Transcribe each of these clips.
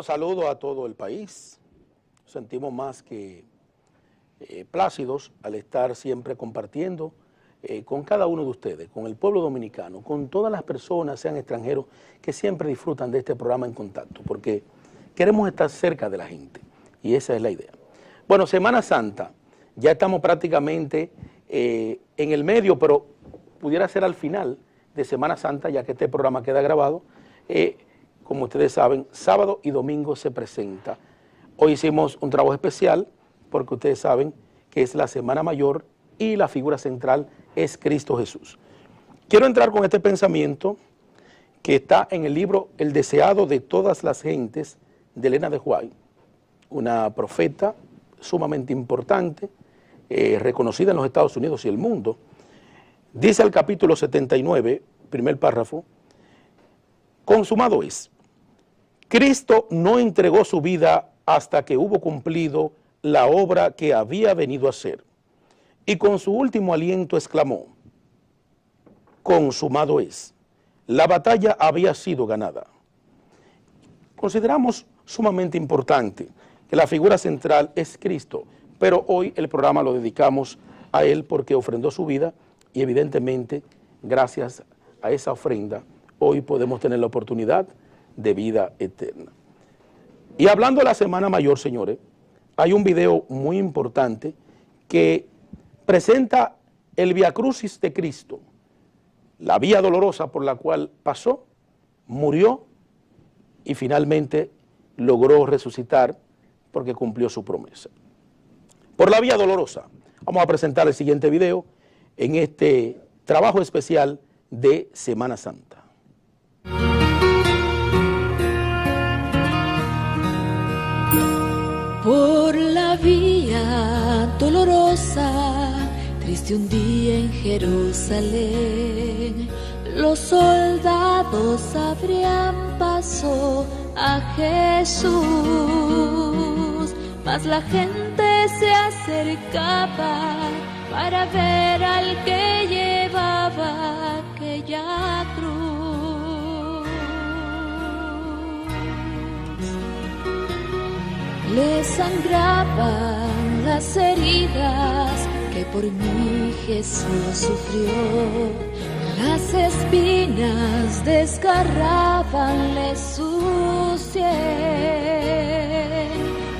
saludo a todo el país. Nos sentimos más que plácidos al estar siempre compartiendo con cada uno de ustedes, con el pueblo dominicano, con todas las personas, sean extranjeros, que siempre disfrutan de este programa En Contacto, porque queremos estar cerca de la gente y esa es la idea. Bueno, Semana Santa, ya estamos prácticamente en el medio, pero pudiera ser al final de Semana Santa, ya que este programa queda grabado. Como ustedes saben, sábado y domingo se presenta. Hoy hicimos un trabajo especial porque ustedes saben que es la Semana Mayor y la figura central es Cristo Jesús. Quiero entrar con este pensamiento que está en el libro El deseado de todas las gentes de Elena de White, una profeta sumamente importante, reconocida en los Estados Unidos y el mundo. Dice el capítulo 79, primer párrafo: consumado es. Cristo no entregó su vida hasta que hubo cumplido la obra que había venido a hacer. Y con su último aliento exclamó: consumado es. La batalla había sido ganada. Consideramos sumamente importante que la figura central es Cristo, pero hoy el programa lo dedicamos a Él porque ofrendó su vida y evidentemente gracias a esa ofrenda hoy podemos tener la oportunidad de vida eterna. Y hablando de la Semana Mayor, señores, hay un video muy importante que presenta el Vía Crucis de Cristo, la vía dolorosa por la cual pasó, murió y finalmente logró resucitar porque cumplió su promesa. Por la vía dolorosa, vamos a presentar el siguiente video en este trabajo especial de Semana Santa. Por la vía dolorosa, triste un día en Jerusalén, los soldados abrían paso a Jesús, mas la gente se acercaba para ver al que llevaba aquella cruz. Le sangraban las heridas que por mí Jesús sufrió, las espinas desgarrábanle su sien,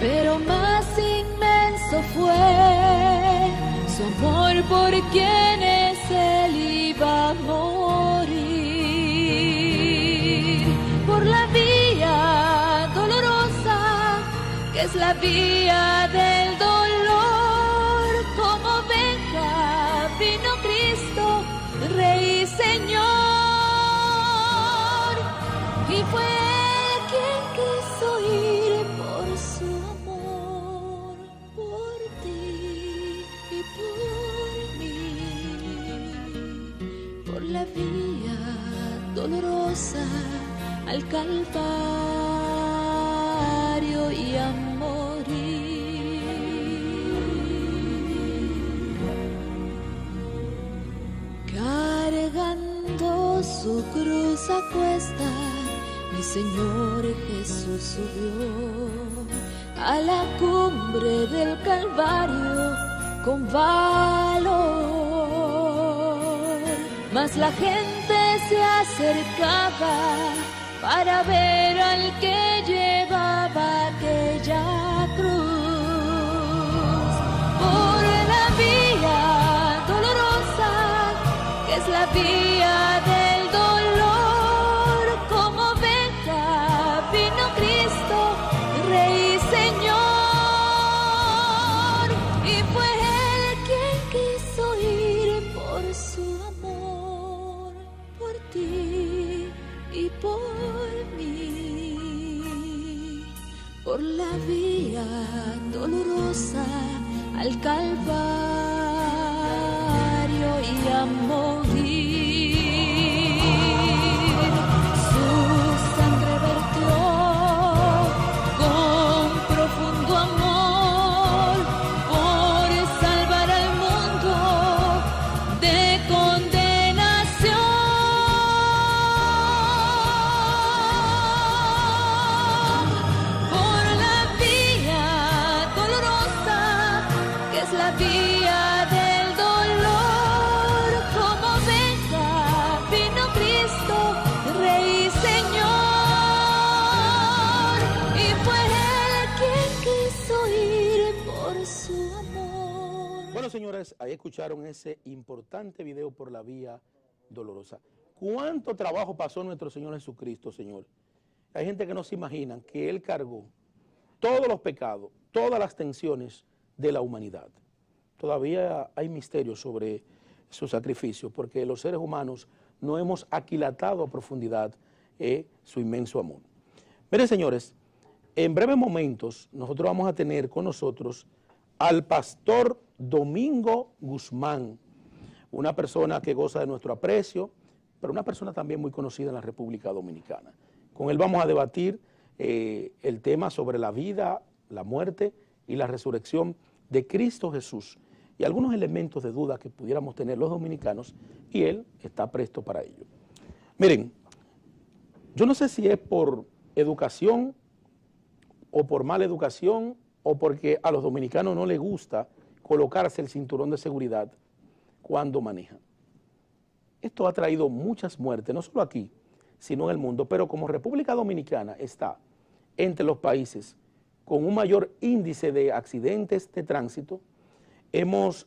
pero más inmenso fue su amor por quienes él iba a morir. Por la vía dolorosa, que es la vía del dolor, como oveja vino Cristo, Rey y Señor, y fue quien quiso ir por su amor, por ti y por mí, por la vía dolorosa al Calvario y a morir. Cargando su cruz a cuesta, mi Señor Jesús subió a la cumbre del Calvario con valor, mas la gente se acercaba para ver al que llevaba aquella cruz. Por la vía dolorosa, que es la vía del dolor, como oveja vino Cristo, Rey y Señor, y fue él quien quiso ir por su amor, por ti y por mí, por la vía dolorosa al Calvario y a morir. Su sangre vertió con profundo amor por salvar al mundo de condenación. señores, ahí escucharon ese importante video por la vía dolorosa. ¿Cuánto trabajo pasó nuestro Señor Jesucristo, Señor? Hay gente que no se imagina que Él cargó todos los pecados, todas las tensiones de la humanidad. Todavía hay misterios sobre su sacrificio, porque los seres humanos no hemos aquilatado a profundidad su inmenso amor. Miren, señores, en breves momentos nosotros vamos a tener con nosotros al pastor Domingo Guzmán, una persona que goza de nuestro aprecio, pero una persona también muy conocida en la República Dominicana. Con él vamos a debatir el tema sobre la vida, la muerte y la resurrección de Cristo Jesús y algunos elementos de duda que pudiéramos tener los dominicanos, y él está presto para ello. Miren, yo no sé si es por educación o por mala educación o porque a los dominicanos no les gusta colocarse el cinturón de seguridad cuando manejan. Esto ha traído muchas muertes, no solo aquí, sino en el mundo, pero como República Dominicana está entre los países con un mayor índice de accidentes de tránsito, hemos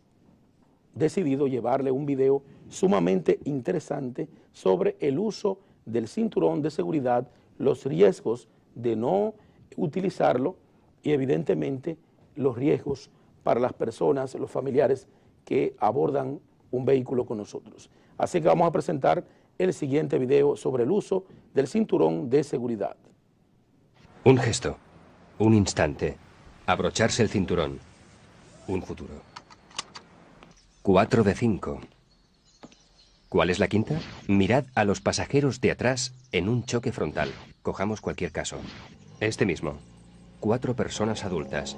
decidido llevarle un video sumamente interesante sobre el uso del cinturón de seguridad, los riesgos de no utilizarlo y evidentemente los riesgos para las personas, los familiares que abordan un vehículo con nosotros. Así que vamos a presentar el siguiente video sobre el uso del cinturón de seguridad. Un gesto, un instante, abrocharse el cinturón, un futuro. 4 de 5. ¿Cuál es la quinta? Mirad a los pasajeros de atrás en un choque frontal. Cojamos cualquier caso. Este mismo. 4 personas adultas.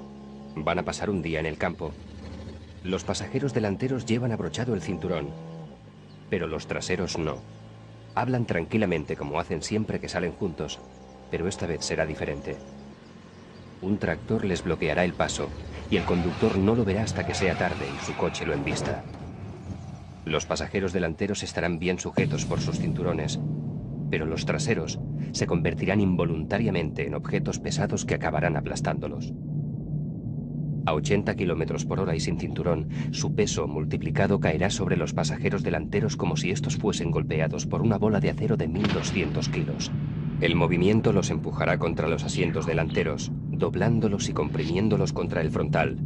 Van a pasar un día en el campo. Los pasajeros delanteros llevan abrochado el cinturón, pero los traseros no. Hablan tranquilamente como hacen siempre que salen juntos, pero esta vez será diferente. Un tractor les bloqueará el paso y el conductor no lo verá hasta que sea tarde y su coche lo embista. Los pasajeros delanteros estarán bien sujetos por sus cinturones, pero los traseros se convertirán involuntariamente en objetos pesados que acabarán aplastándolos. A 80 km por hora y sin cinturón, su peso multiplicado caerá sobre los pasajeros delanteros como si estos fuesen golpeados por una bola de acero de 1200 kilos. El movimiento los empujará contra los asientos delanteros, doblándolos y comprimiéndolos contra el frontal.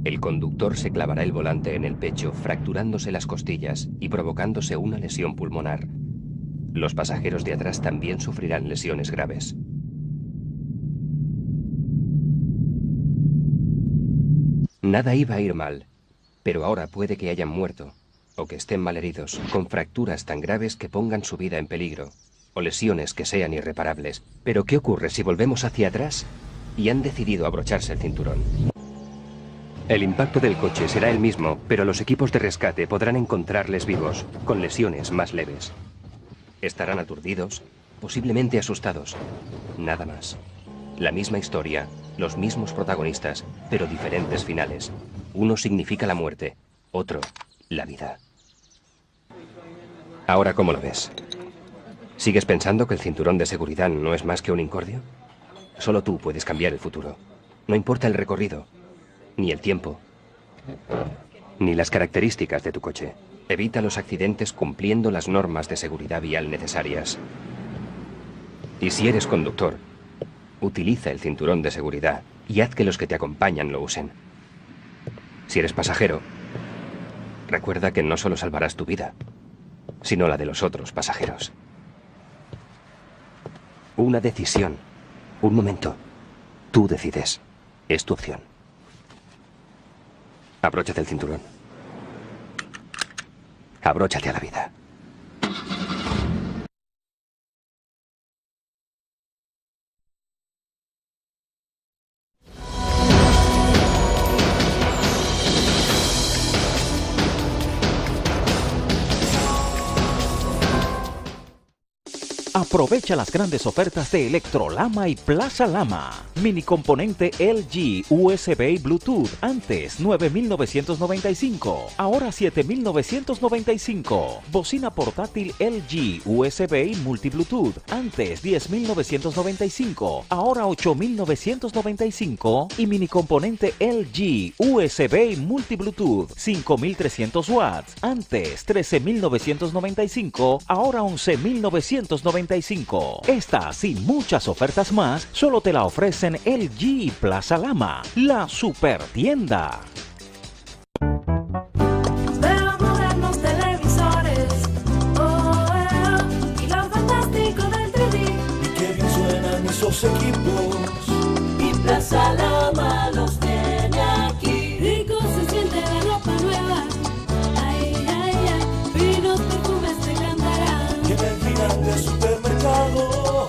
El conductor se clavará el volante en el pecho, fracturándose las costillas y provocándose una lesión pulmonar. Los pasajeros de atrás también sufrirán lesiones graves. Nada iba a ir mal, pero ahora puede que hayan muerto, o que estén malheridos, con fracturas tan graves que pongan su vida en peligro, o lesiones que sean irreparables. Pero ¿qué ocurre si volvemos hacia atrás y han decidido abrocharse el cinturón? El impacto del coche será el mismo, pero los equipos de rescate podrán encontrarles vivos, con lesiones más leves. Estarán aturdidos, posiblemente asustados, nada más. La misma historia, los mismos protagonistas, pero diferentes finales. Uno significa la muerte, otro, la vida. Ahora, ¿cómo lo ves? ¿Sigues pensando que el cinturón de seguridad no es más que un incordio? Solo tú puedes cambiar el futuro. No importa el recorrido, ni el tiempo, ni las características de tu coche. Evita los accidentes cumpliendo las normas de seguridad vial necesarias. Y si eres conductor, utiliza el cinturón de seguridad y haz que los que te acompañan lo usen. Si eres pasajero, recuerda que no solo salvarás tu vida, sino la de los otros pasajeros. Una decisión, un momento. Tú decides. Es tu opción. Abróchate el cinturón. Abróchate a la vida. Aprovecha las grandes ofertas de Electrolama y Plaza Lama. Mini componente LG USB y Bluetooth, antes 9.995, ahora 7.995. Bocina portátil LG USB y multi Bluetooth, antes 10.995, ahora 8.995. Y mini componente LG USB y multi Bluetooth 5.300 watts, antes 13.995, ahora 11.995. Estas y muchas ofertas más solo te la ofrecen LG Plaza Lama, la super tienda. Veo modernos televisores, y lo fantástico del 3D. Y qué bien suenan esos equipos. Y Plaza Lama los tiene aquí. Rico se siente la ropa nueva. Ay, ay, ay, vinos, perfumes te cantarán. Que en el final del supermercado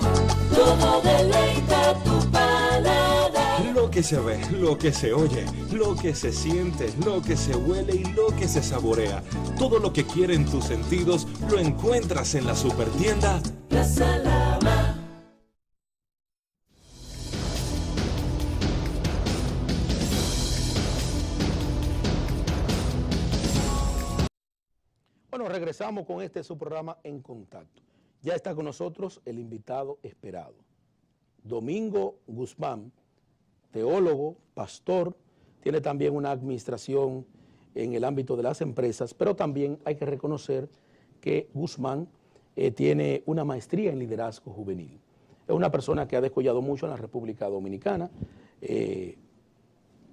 Todo deleita tu paladar. Lo que se ve, lo que se oye, lo que se siente, lo que se huele y lo que se saborea. Todo lo que quieren tus sentidos lo encuentras en la supertienda Plaza Lama. Bueno, regresamos con su programa En Contacto. Ya está con nosotros el invitado esperado, Domingo Guzmán, teólogo, pastor, tiene también una administración en el ámbito de las empresas, pero también hay que reconocer que Guzmán tiene una maestría en liderazgo juvenil. Es una persona que ha descollado mucho en la República Dominicana.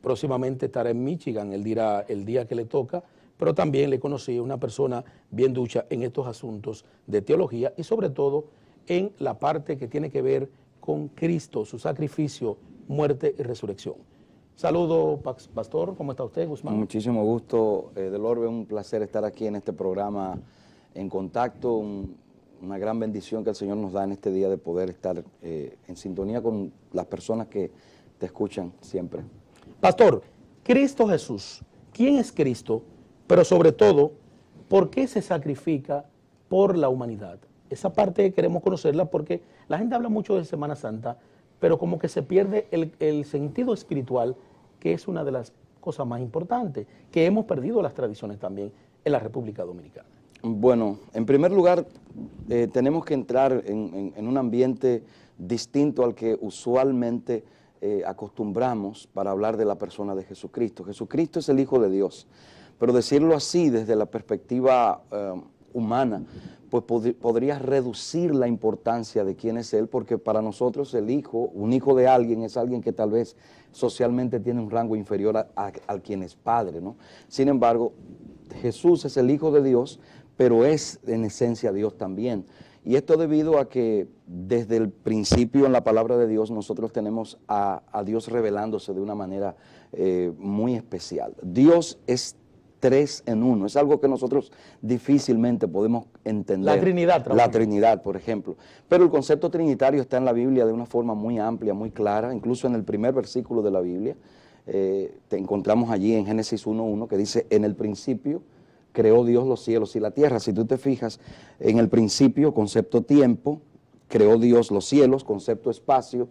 Próximamente estará en Michigan, él dirá el día que le toca, pero también le conocí una persona bien ducha en estos asuntos de teología y sobre todo en la parte que tiene que ver con Cristo, su sacrificio, muerte y resurrección. Saludo, pastor, ¿cómo está usted, Guzmán? Muchísimo gusto, Del Orbe, un placer estar aquí en este programa En Contacto, una gran bendición que el Señor nos da en este día de poder estar en sintonía con las personas que te escuchan siempre. Pastor, Cristo Jesús, ¿quién es Cristo? Pero sobre todo, ¿por qué se sacrifica por la humanidad? Esa parte queremos conocerla porque la gente habla mucho de Semana Santa, pero como que se pierde el sentido espiritual, que es una de las cosas más importantes, que hemos perdido las tradiciones también en la República Dominicana. Bueno, en primer lugar, tenemos que entrar en un ambiente distinto al que usualmente acostumbramos para hablar de la persona de Jesucristo. Jesucristo es el Hijo de Dios, pero decirlo así desde la perspectiva humana, pues podría reducir la importancia de quién es Él, porque para nosotros el hijo, un hijo de alguien, es alguien que tal vez socialmente tiene un rango inferior al quien es padre, ¿no? Sin embargo, Jesús es el Hijo de Dios, pero es en esencia Dios también. Y esto debido a que desde el principio en la palabra de Dios nosotros tenemos a Dios revelándose de una manera muy especial. Dios es 3 en 1, es algo que nosotros difícilmente podemos entender. La Trinidad. La Trinidad, por ejemplo. Pero el concepto trinitario está en la Biblia de una forma muy amplia, muy clara, incluso en el primer versículo de la Biblia. Te encontramos allí en Génesis 1:1 que dice, en el principio creó Dios los cielos y la tierra. Si tú te fijas, en el principio, concepto tiempo, creó Dios los cielos, concepto espacio,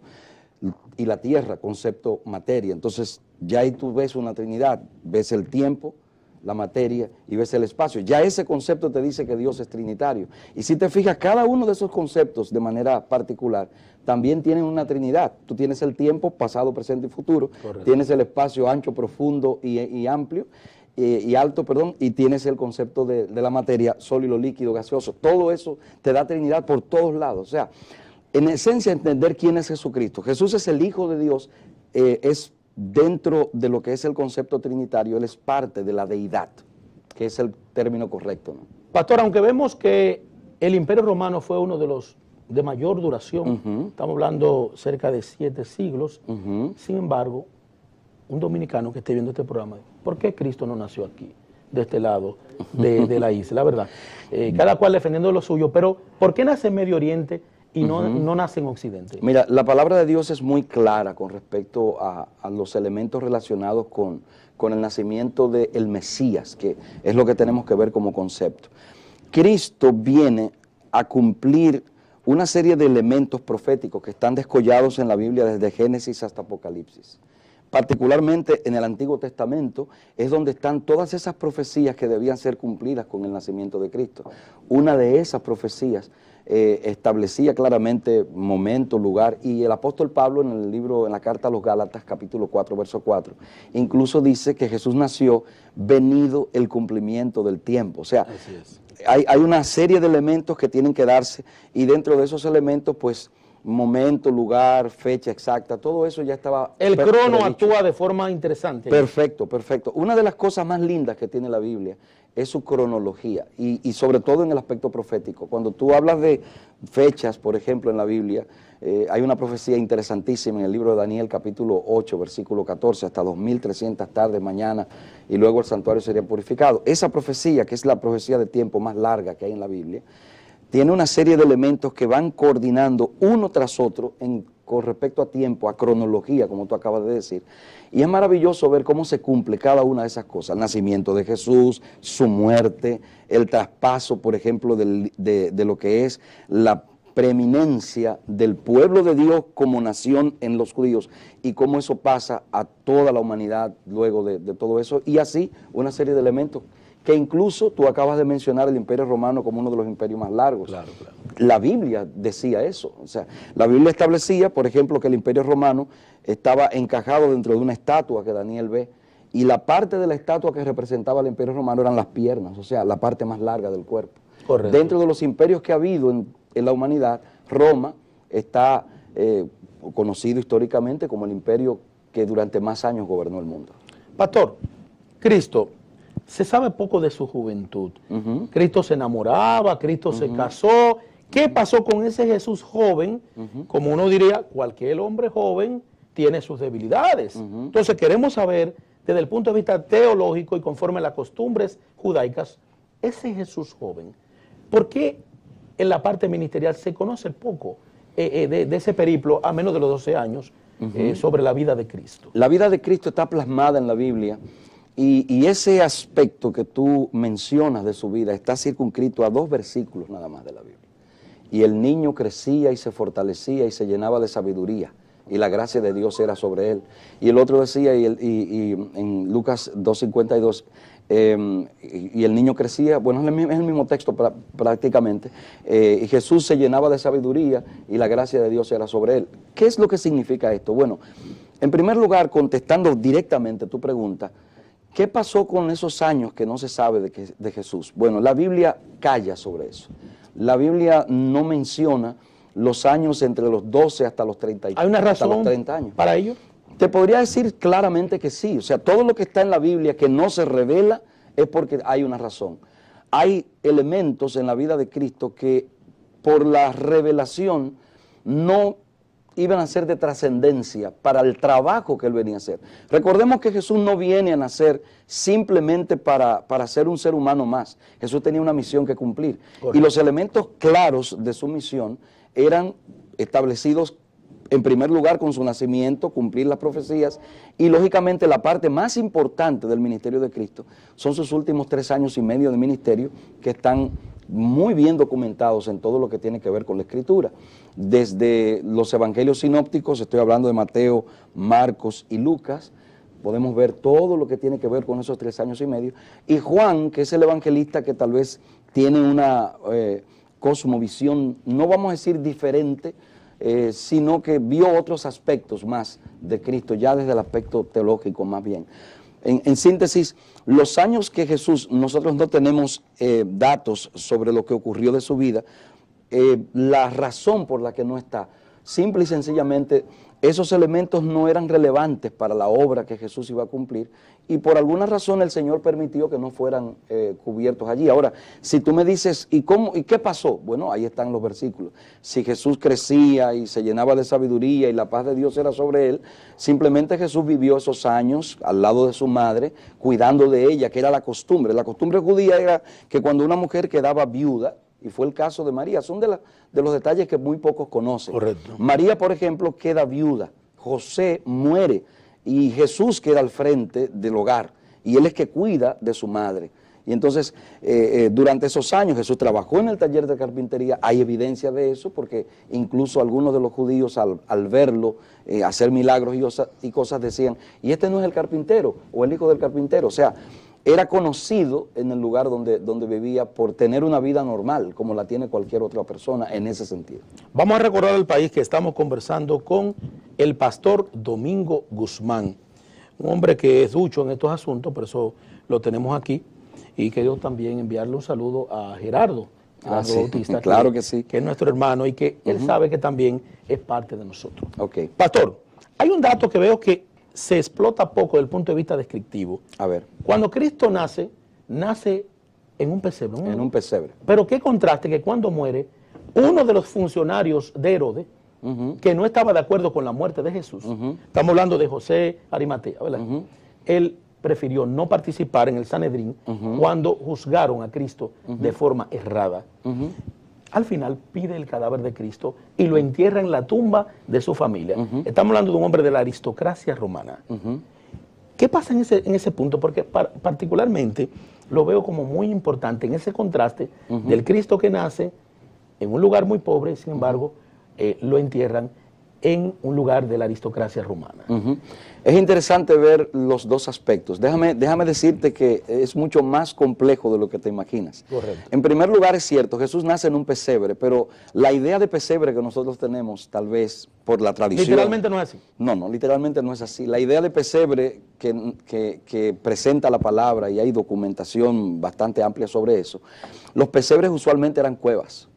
y la tierra, concepto materia. Entonces, ya ahí tú ves una Trinidad, ves el tiempo, la materia y ves el espacio. Ya ese concepto te dice que Dios es trinitario. Y si te fijas, cada uno de esos conceptos de manera particular también tienen una trinidad. Tú tienes el tiempo, pasado, presente y futuro. Correcto. Tienes el espacio ancho, profundo y amplio, y alto, perdón, y tienes el concepto de la materia, sólido, líquido, gaseoso. Todo eso te da trinidad por todos lados. O sea, en esencia entender quién es Jesucristo. Jesús es el Hijo de Dios, es dentro de lo que es el concepto trinitario, Él es parte de la deidad, que es el término correcto, ¿no? Pastor, aunque vemos que el Imperio Romano fue uno de los de mayor duración, estamos hablando cerca de 7 siglos, sin embargo, un dominicano que esté viendo este programa, ¿por qué Cristo no nació aquí, de este lado de la isla, verdad? Cada cual defendiendo lo suyo, pero ¿por qué nace en Medio Oriente y no nace en Occidente? Mira, la palabra de Dios es muy clara con respecto a los elementos relacionados con el nacimiento del Mesías, que es lo que tenemos que ver como concepto. Cristo viene a cumplir una serie de elementos proféticos que están descollados en la Biblia desde Génesis hasta Apocalipsis. Particularmente en el Antiguo Testamento es donde están todas esas profecías que debían ser cumplidas con el nacimiento de Cristo. Una de esas profecías establecía claramente momento, lugar, y el apóstol Pablo en el libro, en la carta a los Gálatas, capítulo 4, verso 4, incluso dice que Jesús nació venido el cumplimiento del tiempo. O sea, hay una serie de elementos que tienen que darse, y dentro de esos elementos, pues, momento, lugar, fecha exacta, todo eso ya estaba El crono predicho. actúa de forma interesante. Perfecto, perfecto. Una de las cosas más lindas que tiene la Biblia es su cronología y sobre todo en el aspecto profético. Cuando tú hablas de fechas, por ejemplo, en la Biblia, hay una profecía interesantísima en el libro de Daniel, capítulo 8, versículo 14, hasta 2300 tardes, mañana, y luego el santuario sería purificado. Esa profecía, que es la profecía de tiempo más larga que hay en la Biblia, tiene una serie de elementos que van coordinando uno tras otro con respecto a tiempo, a cronología, como tú acabas de decir. Y es maravilloso ver cómo se cumple cada una de esas cosas. El nacimiento de Jesús, su muerte, el traspaso, por ejemplo, de lo que es la preeminencia del pueblo de Dios como nación en los judíos y cómo eso pasa a toda la humanidad luego de todo eso. Y así una serie de elementos que incluso tú acabas de mencionar el Imperio Romano como uno de los imperios más largos. Claro, claro. La Biblia decía eso. O sea, la Biblia establecía, por ejemplo, que el Imperio Romano estaba encajado dentro de una estatua que Daniel ve, y la parte de la estatua que representaba al Imperio Romano eran las piernas, o sea, la parte más larga del cuerpo. Correcto. Dentro de los imperios que ha habido en la humanidad, Roma está conocido históricamente como el imperio que durante más años gobernó el mundo. Pastor, Cristo, se sabe poco de su juventud. Cristo se enamoraba, Cristo se casó. ¿Qué pasó con ese Jesús joven? Como uno diría, cualquier hombre joven tiene sus debilidades. Entonces queremos saber, desde el punto de vista teológico y conforme a las costumbres judaicas, ese Jesús joven, ¿por qué en la parte ministerial se conoce poco de ese periplo, a menos de los 12 años, sobre la vida de Cristo? La vida de Cristo está plasmada en la Biblia. Y ese aspecto que tú mencionas de su vida está circunscrito a 2 versículos nada más de la Biblia. Y el niño crecía y se fortalecía y se llenaba de sabiduría, y la gracia de Dios era sobre él. Y el otro decía, y en Lucas 2:52, y el niño crecía, bueno, es el mismo texto prácticamente, y Jesús se llenaba de sabiduría y la gracia de Dios era sobre él. ¿Qué es lo que significa esto? Bueno, en primer lugar, contestando directamente tu pregunta, ¿qué pasó con esos años que no se sabe de Jesús? Bueno, la Biblia calla sobre eso. La Biblia no menciona los años entre los 12 hasta los 30 años. ¿Hay una razón 30 años. para ello? Te podría decir claramente que sí. O sea, todo lo que está en la Biblia que no se revela es porque hay una razón. Hay elementos en la vida de Cristo que por la revelación no iban a ser de trascendencia para el trabajo que él venía a hacer. Recordemos que Jesús no viene a nacer simplemente para ser un ser humano más. Jesús tenía una misión que cumplir. Correcto. Y los elementos claros de su misión eran establecidos en primer lugar con su nacimiento, cumplir las profecías, y lógicamente la parte más importante del ministerio de Cristo son sus últimos 3 años y medio de ministerio, que están muy bien documentados en todo lo que tiene que ver con la Escritura. Desde los evangelios sinópticos, estoy hablando de Mateo, Marcos y Lucas, podemos ver todo lo que tiene que ver con esos 3 años y medio. Y Juan, que es el evangelista que tal vez tiene una cosmovisión, no vamos a decir diferente, sino que vio otros aspectos más de Cristo, ya desde el aspecto teológico más bien. En síntesis, los años que Jesús, nosotros no tenemos datos sobre lo que ocurrió de su vida, la razón por la que no está, simple y sencillamente, esos elementos no eran relevantes para la obra que Jesús iba a cumplir, y por alguna razón el Señor permitió que no fueran cubiertos allí. Ahora, si tú me dices, ¿y qué pasó? Bueno, ahí están los versículos. Si Jesús crecía y se llenaba de sabiduría y la paz de Dios era sobre él, simplemente Jesús vivió esos años al lado de su madre, cuidando de ella, que era la costumbre. La costumbre judía era que cuando una mujer quedaba viuda, y fue el caso de María, son de los detalles que muy pocos conocen. Correcto. María, por ejemplo, queda viuda, José muere y Jesús queda al frente del hogar y él es que cuida de su madre. Y entonces, durante esos años Jesús trabajó en el taller de carpintería. Hay evidencia de eso porque incluso algunos de los judíos al verlo hacer milagros y cosas decían, ¿y este no es el carpintero o el hijo del carpintero? O sea, era conocido en el lugar donde vivía por tener una vida normal, como la tiene cualquier otra persona en ese sentido. Vamos a recordar al país que estamos conversando con el pastor Domingo Guzmán, un hombre que es ducho en estos asuntos, por eso lo tenemos aquí. Y quiero también enviarle un saludo a Gerardo Sí, Bautista, claro que sí. Que es nuestro hermano y que él sabe que también es parte de nosotros. Ok. Pastor, hay un dato que veo que se explota poco desde el punto de vista descriptivo. A ver. Cuando Cristo nace en un pesebre. En un pesebre. Pero qué contraste que cuando muere, uno de los funcionarios de Herodes, que no estaba de acuerdo con la muerte de Jesús, estamos hablando de José Arimatea, ¿verdad? Él prefirió no participar en el Sanedrín cuando juzgaron a Cristo de forma errada. Al final pide el cadáver de Cristo y lo entierra en la tumba de su familia. Estamos hablando de un hombre de la aristocracia romana. ¿Qué pasa en ese punto? Porque particularmente lo veo como muy importante en ese contraste del Cristo que nace en un lugar muy pobre, sin embargo, lo entierran en un lugar de la aristocracia romana. Es interesante ver los dos aspectos. Déjame decirte que es mucho más complejo de lo que te imaginas. Correcto. En primer lugar, es cierto, Jesús nace en un pesebre, pero la idea de pesebre que nosotros tenemos, tal vez por la tradición... Literalmente no es así. No, literalmente no es así. La idea de pesebre que presenta la palabra, y hay documentación bastante amplia sobre eso, los pesebres usualmente eran cuevas.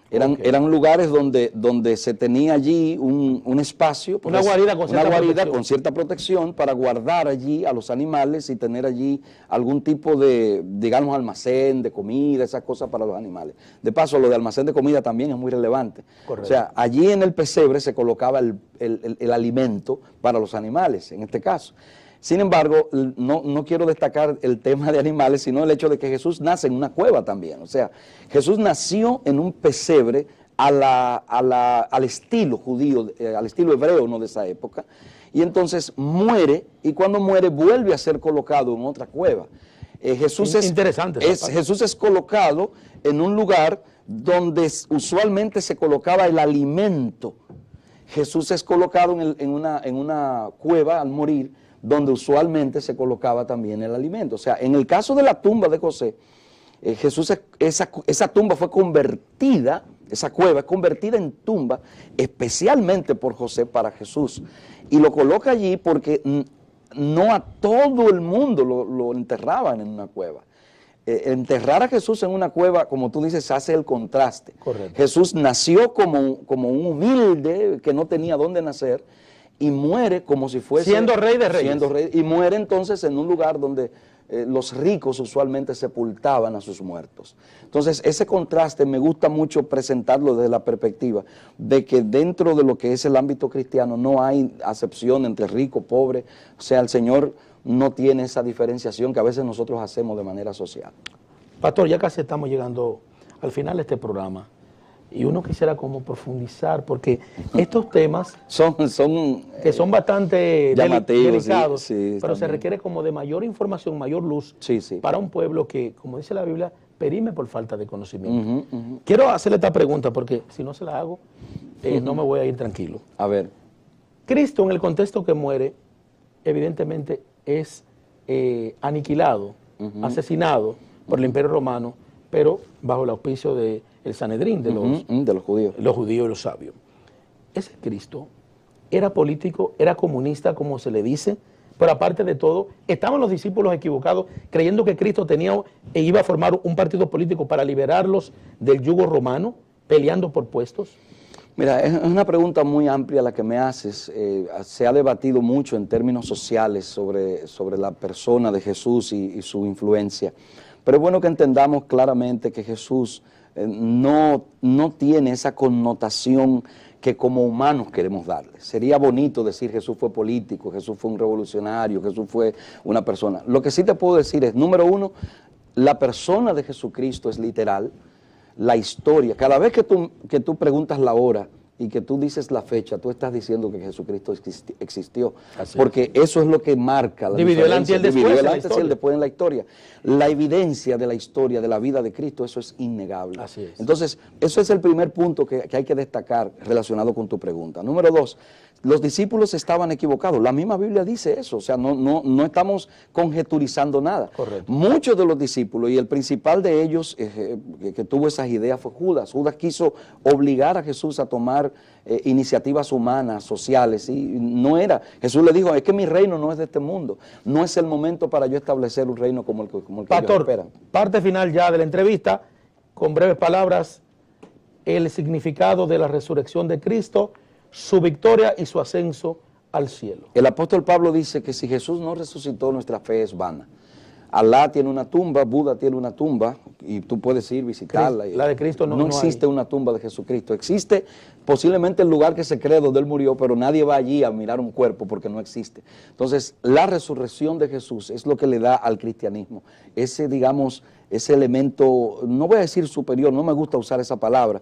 Eran lugares donde se tenía allí un espacio, una guarida con cierta protección para guardar allí a los animales y tener allí algún tipo de, digamos, almacén de comida, esas cosas para los animales. De paso, lo de almacén de comida también es muy relevante. Correcto. O sea, allí en el pesebre se colocaba el alimento para los animales, en este caso. Sin embargo, no quiero destacar el tema de animales, sino el hecho de que Jesús nace en una cueva también. O sea, Jesús nació en un pesebre al estilo judío, al estilo hebreo, ¿no?, de esa época, y entonces muere, y cuando muere vuelve a ser colocado en otra cueva. Jesús es colocado en un lugar donde usualmente se colocaba el alimento. Jesús es colocado en una cueva al morir, donde usualmente se colocaba también el alimento. O sea, en el caso de la tumba de José, esa tumba fue convertida, esa cueva es convertida en tumba especialmente por José para Jesús. Y lo coloca allí porque no a todo el mundo lo enterraban en una cueva. Enterrar a Jesús en una cueva, como tú dices, hace el contraste. Correcto. Jesús nació como un humilde que no tenía dónde nacer, y muere como si fuese... Siendo rey de reyes. Y muere entonces en un lugar donde los ricos usualmente sepultaban a sus muertos. Entonces, ese contraste me gusta mucho presentarlo desde la perspectiva de que dentro de lo que es el ámbito cristiano no hay acepción entre rico, pobre. O sea, el Señor no tiene esa diferenciación que a veces nosotros hacemos de manera social. Pastor, ya casi estamos llegando al final de este programa. Y uno quisiera como profundizar, porque estos temas que son bastante delicados, sí, pero también se requiere como de mayor información, mayor luz para un pueblo que, como dice la Biblia, perime por falta de conocimiento. Quiero hacerle esta pregunta, porque si no se la hago, no me voy a ir tranquilo. A ver. Cristo, en el contexto que muere, evidentemente es aniquilado, asesinado por el Imperio Romano, pero bajo el auspicio del Sanedrín, de los judíos y los sabios. Ese Cristo era político, era comunista, como se le dice, pero aparte de todo, estaban los discípulos equivocados, creyendo que Cristo tenía e iba a formar un partido político para liberarlos del yugo romano, peleando por puestos. Mira, es una pregunta muy amplia la que me haces. Se ha debatido mucho en términos sociales sobre la persona de Jesús y su influencia. Pero es bueno que entendamos claramente que Jesús no tiene esa connotación que como humanos queremos darle. Sería bonito decir Jesús fue político, Jesús fue un revolucionario, Jesús fue una persona. Lo que sí te puedo decir es, número uno, la persona de Jesucristo es literal, la historia. Cada vez que tú preguntas la hora y que tú dices la fecha, tú estás diciendo que Jesucristo existió. Así porque eso es lo que marca la dividió el antes y el después. Dividió el en la antes y el historia. después en la historia. La evidencia de la historia, de la vida de Cristo, eso es innegable. Así es. Entonces, eso es el primer punto que hay que destacar relacionado con tu pregunta. Número 2, los discípulos estaban equivocados. La misma Biblia dice eso, o sea, no estamos conjeturizando nada. Correcto. Muchos de los discípulos, y el principal de ellos que tuvo esas ideas fue Judas. Judas quiso obligar a Jesús a tomar iniciativas humanas, sociales, y no era. Jesús le dijo, es que mi reino no es de este mundo, no es el momento para yo establecer un reino como el que ellos Pastor, esperan. parte final ya de la entrevista, con breves palabras, el significado de la resurrección de Cristo, su victoria y su ascenso al cielo. El apóstol Pablo dice que si Jesús no resucitó, nuestra fe es vana. Alá tiene una tumba, Buda tiene una tumba, y tú puedes ir visitarla. La de Cristo no existe hay. una tumba de Jesucristo. Existe posiblemente el lugar que se cree donde Él murió, pero nadie va allí a mirar un cuerpo porque no existe. Entonces, la resurrección de Jesús es lo que le da al cristianismo ese, digamos, ese elemento, no voy a decir superior, no me gusta usar esa palabra,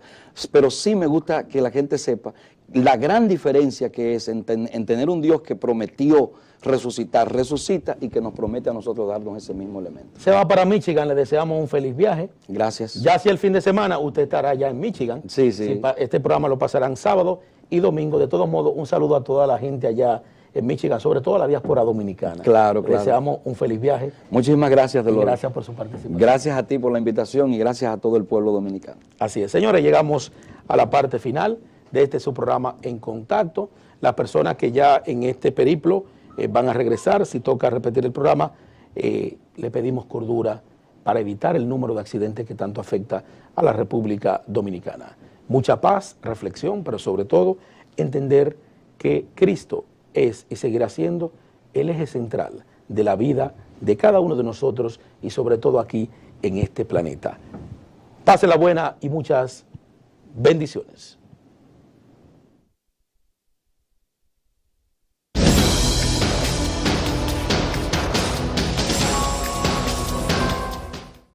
pero sí me gusta que la gente sepa la gran diferencia que es en tener un Dios que prometió resucitar, resucita, y que nos promete a nosotros darnos ese mismo elemento. Se va para Michigan, le deseamos un feliz viaje. Gracias. Ya si el fin de semana usted estará ya en Michigan. Sí, sí. Este programa lo pasarán sábado y domingo. De todos modos, un saludo a toda la gente allá en Michigan, sobre todo a la diáspora dominicana. Claro, Le claro. deseamos un feliz viaje. Muchísimas gracias, Y Dolores. gracias por su participación. Gracias a ti por la invitación y gracias a todo el pueblo dominicano. Así es, señores, llegamos a la parte final de este su programa En Contacto. Las personas que ya en este periplo van a regresar, si toca repetir el programa, le pedimos cordura para evitar el número de accidentes que tanto afecta a la República Dominicana. Mucha paz, reflexión, pero sobre todo entender que Cristo es y seguirá siendo el eje central de la vida de cada uno de nosotros y sobre todo aquí en este planeta. Pásela buena y muchas bendiciones.